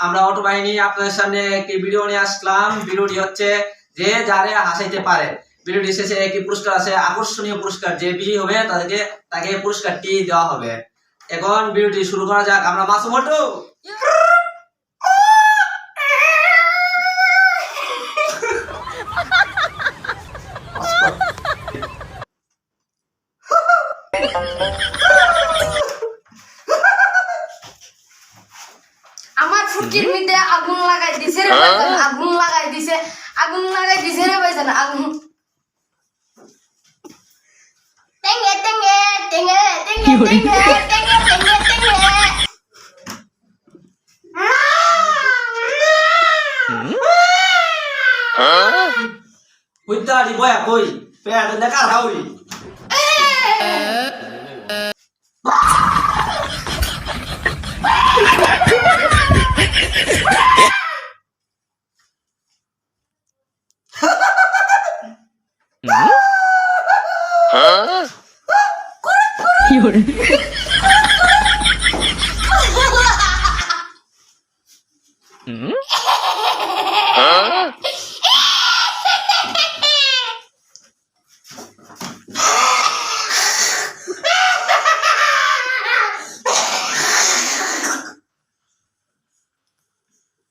আমরা অটো বাহিনী আপনাদের সামনে একটি ভিডিও নিয়ে আসলাম। ভিডিওটি হচ্ছে যে যারে হাসাইতে পারে। ভিডিওটি শেষে একটি পুরস্কার আছে, আকর্ষণীয় পুরস্কার। যে বিজয়ী হবে তাকে পুরস্কারটি দেওয়া হবে। এখন ভিডিওটি শুরু করা যাক। আমরা মাসুম মোটু আমার ফুটকির মধ্যে আগুন লাগাই দিছে রে ভাইজান, আগুন লাগাই দিছে রে ভাইজান, আগুন। টেঙ্গে টেঙ্গে টেঙ্গে টেঙ্গে টেঙ্গে টেঙ্গে টেঙ্গে টেঙ্গে কইতা দি বয়া কই পেড় দেখা হাউই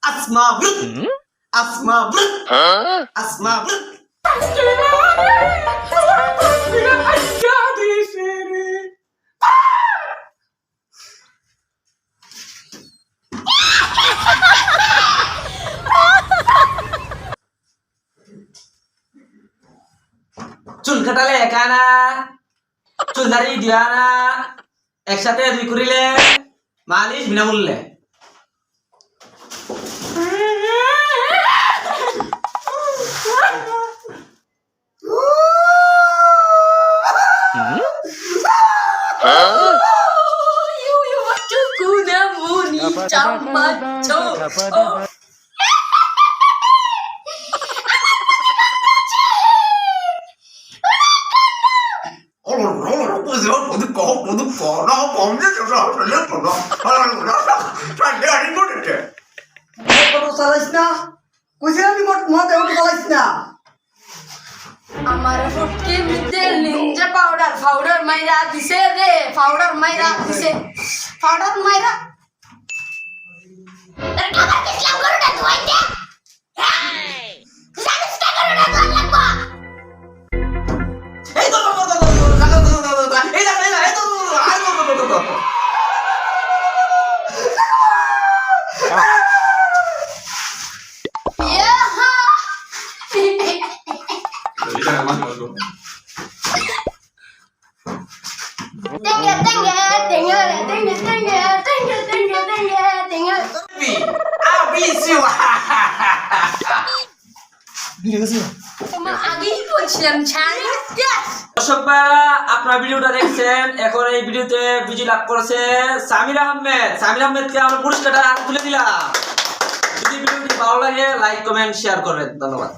Asma brut. Asma brut. Asma brut. চুল কাটালে একা না, চুল দাড়ি দিয়া না, একসাথে দুই করিলে মালিশ বিনামূল্যে। আমার ফুটকির মধ্যে নিনজা পাউডার মাইরা দিছে রে, পাউডার মাইরা দিছে, পাউডার মাইরা। তোর খাবার কিসলাম গরুটা ধুইতে? হ্যাঁ জানিসটা গরুটা ধুই লাগবো। এই তো Tenga tenga tenga tenga tenga tenga tenga tenga tenga আগেই বলছিলাম ছাড়। দর্শক ভাইরা, আপনারা ভিডিওটা দেখছেন। এখন এই ভিডিওতে বিজয় লাভ করেছে সামির আহমেদকে আমরা পুরস্কারটা তুলে দিলাম। যদি ভিডিওটি ভালো লাগে লাইক কমেন্ট শেয়ার করবেন। ধন্যবাদ।